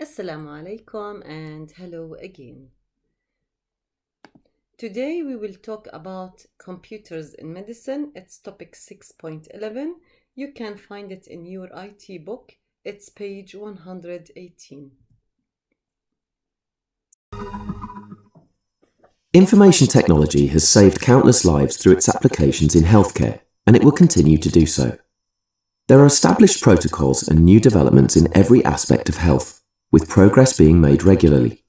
Assalamu alaikum and hello again. Today we will talk about computers in medicine. It's topic 6.11. You can find it in your IT book. It's page 118. Information technology has saved countless lives through its applications in healthcare, and it will continue to do so. There are established protocols and new developments in every aspect of health, with progress being made regularly.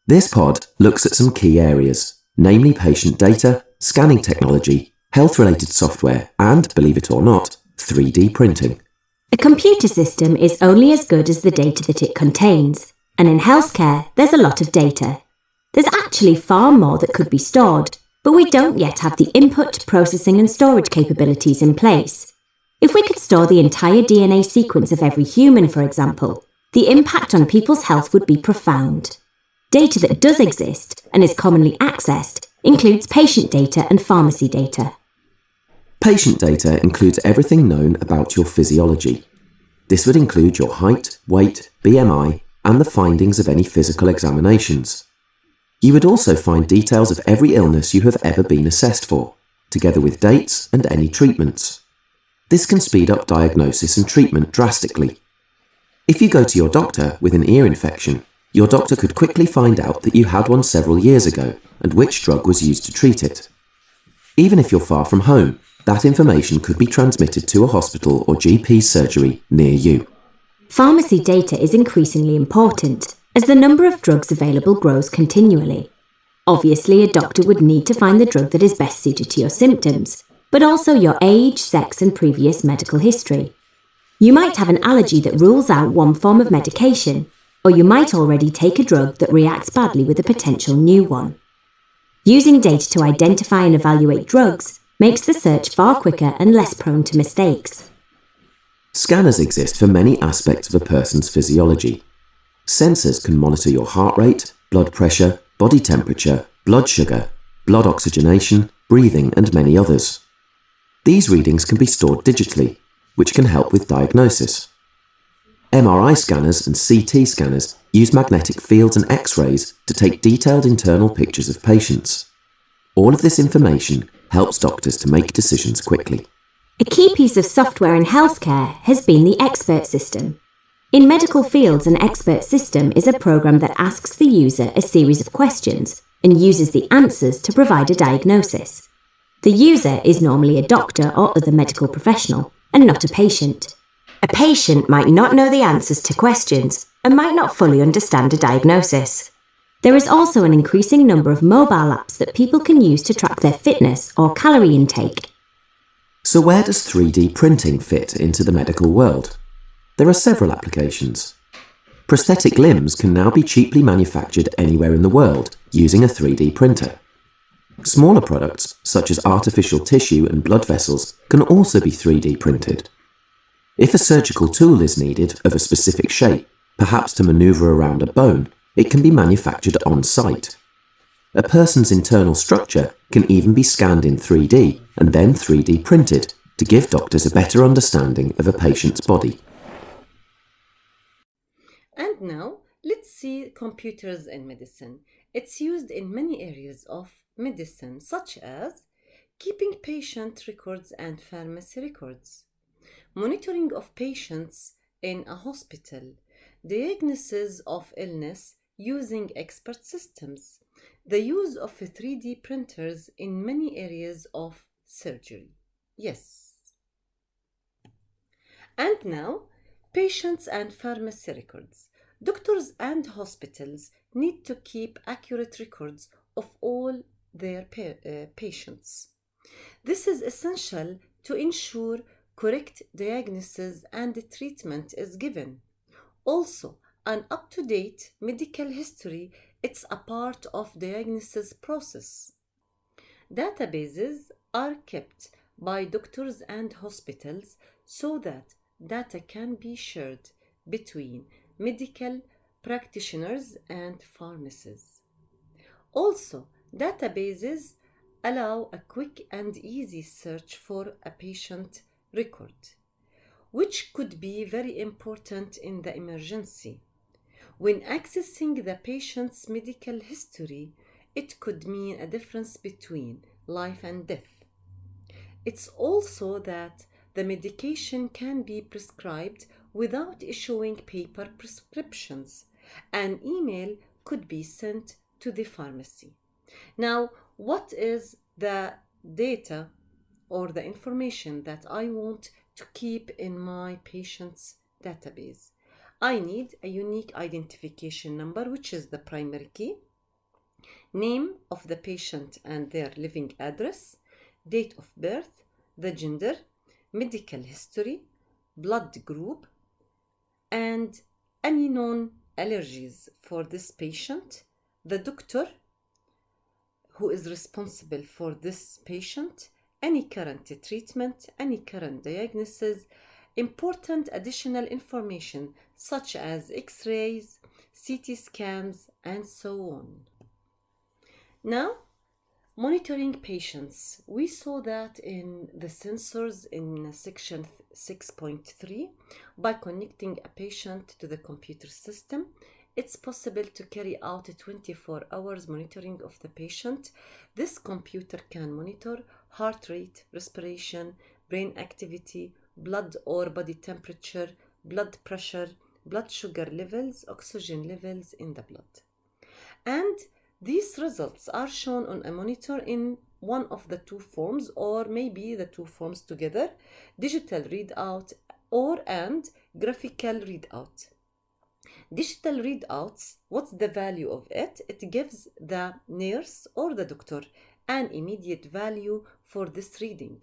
This pod looks at some key areas, namely patient data, scanning technology, health-related software, and, believe it or not, 3D printing. A computer system is only as good as the data that it contains, and in healthcare, there's a lot of data. There's actually far more that could be stored, but we don't yet have the input, processing and storage capabilities in place. If we could store the entire DNA sequence of every human, for example, the impact on people's health would be profound. Data that does exist and is commonly accessed includes patient data and pharmacy data. Patient data includes everything known about your physiology. This would include your height, weight, BMI, and the findings of any physical examinations. You would also find details of every illness you have ever been assessed for, together with dates and any treatments. This can speed up diagnosis and treatment drastically. If you go to your doctor with an ear infection, your doctor could quickly find out that you had one several years ago and which drug was used to treat it. Even if you're far from home, that information could be transmitted to a hospital or GP surgery near you. Pharmacy data is increasingly important, as the number of drugs available grows continually. Obviously, a doctor would need to find the drug that is best suited to your symptoms, but also your age, sex, and previous medical history. You might have an allergy that rules out one form of medication, or you might already take a drug that reacts badly with a potential new one. Using data to identify and evaluate drugs makes the search far quicker and less prone to mistakes. Scanners exist for many aspects of a person's physiology. Sensors can monitor your heart rate, blood pressure, body temperature, blood sugar, blood oxygenation, breathing, and many others. These readings can be stored digitally, which can help with diagnosis. MRI scanners and CT scanners use magnetic fields and X-rays to take detailed internal pictures of patients. All of this information helps doctors to make decisions quickly. A key piece of software in healthcare has been the expert system. In medical fields, an expert system is a program that asks the user a series of questions and uses the answers to provide a diagnosis. The user is normally a doctor or other medical professional, and not a patient. A patient might not know the answers to questions and might not fully understand a diagnosis. There is also an increasing number of mobile apps that people can use to track their fitness or calorie intake. So where does 3D printing fit into the medical world? There are several applications. Prosthetic limbs can now be cheaply manufactured anywhere in the world using a 3D printer. Smaller products, such as artificial tissue and blood vessels, can also be 3D printed. If a surgical tool is needed of a specific shape, perhaps to maneuver around a bone, it can be manufactured on site. A person's internal structure can even be scanned in 3D and then 3D printed to give doctors a better understanding of a patient's body. And now let's see computers in medicine. It's used in many areas of medicine, such as keeping patient records and pharmacy records, monitoring of patients in a hospital, diagnosis of illness using expert systems, the use of 3D printers in many areas of surgery. Yes. And now, patients and pharmacy records. Doctors and hospitals need to keep accurate records of all their patients. This is essential to ensure correct diagnosis and treatment is given. Also, an up-to-date medical history, it's a part of diagnosis process. Databases are kept by doctors and hospitals so that data can be shared between medical practitioners and pharmacies. Also, databases allow a quick and easy search for a patient record, which could be very important in the emergency. When accessing the patient's medical history, it could mean a difference between life and death. It's also that the medication can be prescribed without issuing paper prescriptions. An email could be sent to the pharmacy. Now, what is the data or the information that I want to keep in my patient's database? I need a unique identification number, which is the primary key, name of the patient and their living address, date of birth, the gender, medical history, blood group, and any known allergies for this patient, the doctor who is responsible for this patient, any current treatment, any current diagnosis, important additional information such as X-rays, CT scans, and so on. Now, monitoring patients. We saw that in the sensors in section 6.3, by connecting a patient to the computer system, it's possible to carry out a 24 hours monitoring of the patient. This computer can monitor heart rate, respiration, brain activity, blood or body temperature, blood pressure, blood sugar levels, oxygen levels in the blood. And these results are shown on a monitor in one of the two forms, or maybe the two forms together, digital readout and graphical readout. Digital readouts, what's the value of it? It gives the nurse or the doctor an immediate value for this reading.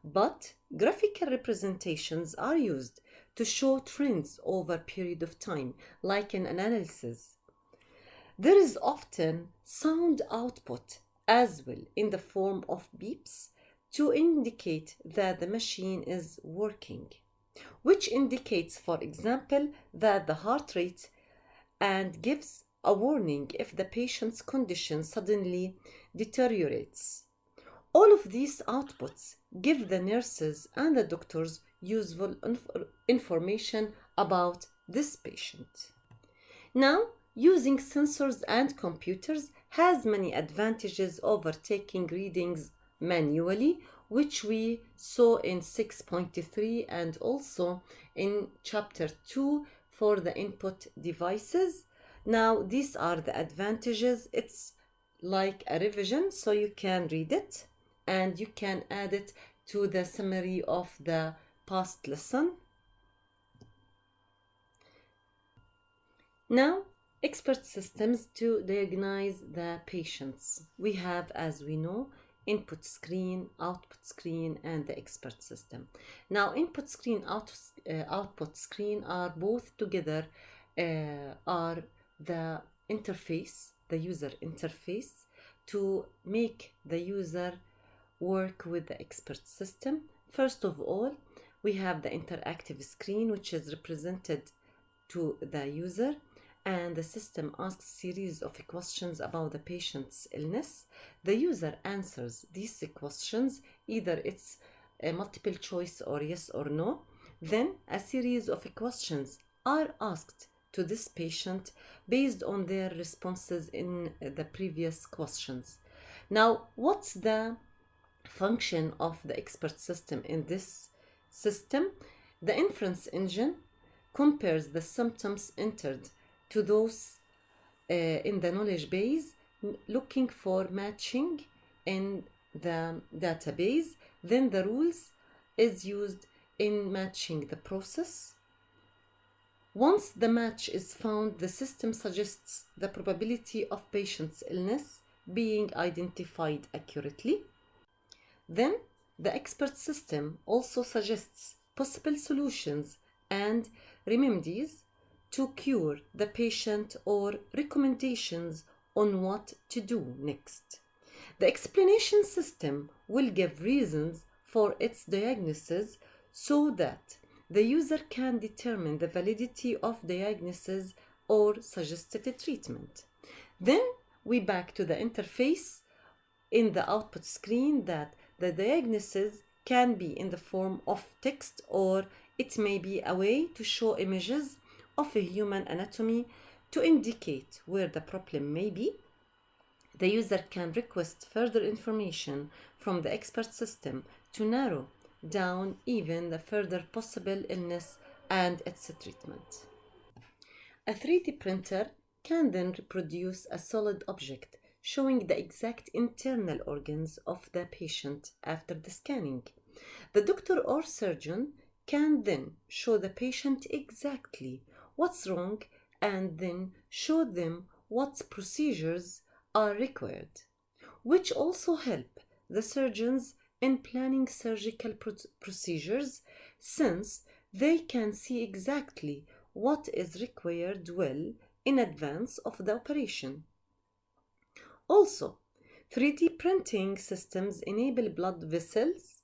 But graphical representations are used to show trends over a period of time, like an analysis. There is often sound output as well in the form of beeps to indicate that the machine is working, which indicates, for example, that the heart rate and gives a warning if the patient's condition suddenly deteriorates. All of these outputs give the nurses and the doctors useful information about this patient. Now, using sensors and computers has many advantages over taking readings manually, which we saw in 6.3 and also in chapter 2 for the input devices. Now, these are the advantages. It's like a revision, so you can read it and you can add it to the summary of the past lesson. Now, expert systems to diagnose the patients. We have, as we know, input screen, output screen, and the expert system. Now, input screen, output screen are both together, are the interface, the user interface, to make the user work with the expert system. First of all, we have the interactive screen, which is represented to the user, and the system asks series of questions about the patient's illness. The user answers these questions, either it's a multiple choice or yes or no. Then a series of questions are asked to this patient based on their responses in the previous questions. Now, what's the function of the expert system in this system? The inference engine compares the symptoms entered to those in the knowledge base, looking for matching in the database. Then the rules is used in matching the process. Once the match is found, the system suggests the probability of patient's illness being identified accurately. Then the expert system also suggests possible solutions and remedies to cure the patient or recommendations on what to do next. The explanation system will give reasons for its diagnosis so that the user can determine the validity of diagnosis or suggested treatment. Then we back to the interface in the output screen that the diagnosis can be in the form of text, or it may be a way to show images of a human anatomy To indicate where the problem may be, the user can request further information from the expert system to narrow down even the further possible illness and its treatment. A 3D printer can then reproduce a solid object showing the exact internal organs of the patient after the scanning. The doctor or surgeon can then show the patient exactly what's wrong and then show them what procedures are required, which also help the surgeons in planning surgical procedures since they can see exactly what is required well in advance of the operation. Also, 3D printing systems enable blood vessels,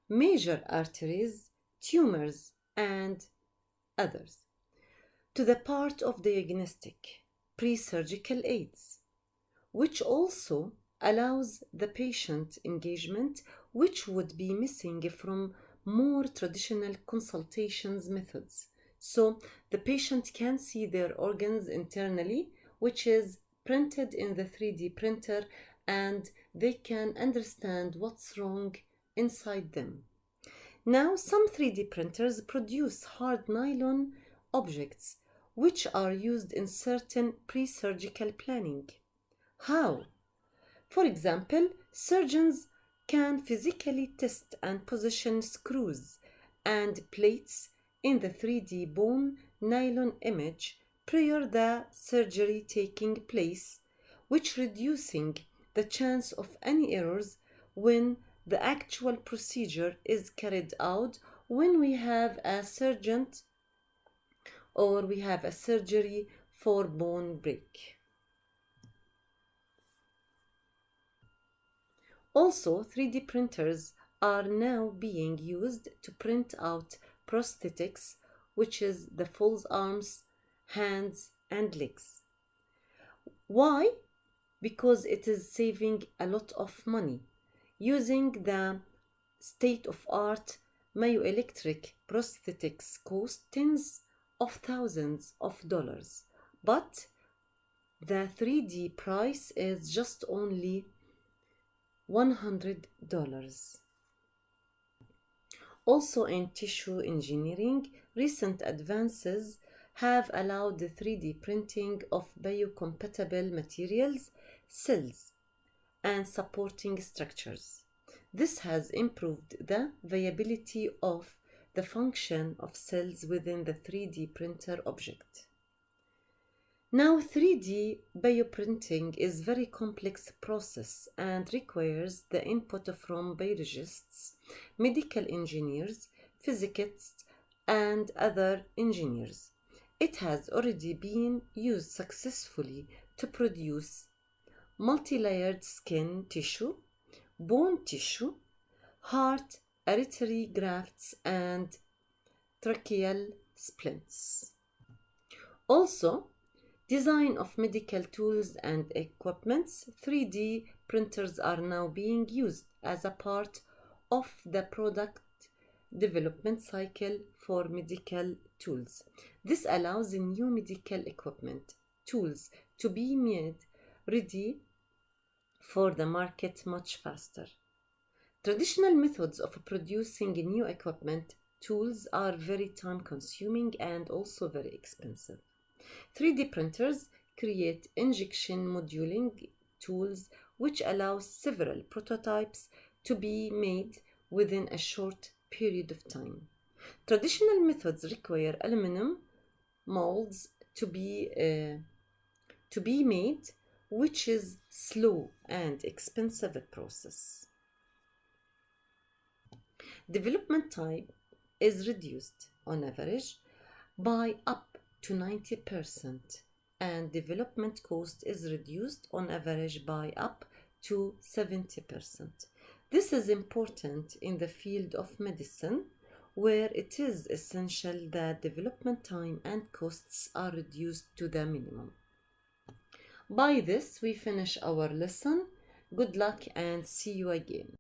major arteries, tumors, and others to the part of diagnostic pre-surgical aids, which also allows the patient engagement which would be missing from more traditional consultations methods. So the patient can see their organs internally, which is printed in the 3D printer, and they can understand what's wrong inside them. Now, some 3D printers produce hard nylon objects which are used in certain pre-surgical planning. How? For example, surgeons can physically test and position screws and plates in the 3D bone nylon image prior the surgery taking place, which reducing the chance of any errors when the actual procedure is carried out when we have a surgeon or we have a surgery for bone break. Also, 3D printers are now being used to print out prosthetics, which is the full arms, hands, and legs. Why? Because it is saving a lot of money. Using the state-of-art myoelectric prosthetics cost tens of thousands of dollars, but the 3D price is just only $100. Also, in tissue engineering, recent advances have allowed the 3D printing of biocompatible materials, cells, and supporting structures. This has improved the viability of the function of cells within the 3D printer object. Now, 3D bioprinting is a very complex process and requires the input from biologists, medical engineers, physicists, and other engineers. It has already been used successfully to produce multi-layered skin tissue, bone tissue, heart, artery grafts, and tracheal splints. Also, design of medical tools and equipments. 3D printers are now being used as a part of the product development cycle for medical tools. This allows the new medical equipment tools to be made ready for the market much faster. Traditional methods of producing new equipment tools are very time consuming and also very expensive. 3D printers create injection molding tools which allow several prototypes to be made within a short period of time. Traditional methods require aluminum molds to be made, which is slow and expensive process. Development time is reduced on average by up to 90%, and development cost is reduced on average by up to 70%. This is important in the field of medicine, where it is essential that development time and costs are reduced to the minimum. By this, we finish our lesson. Good luck and see you again.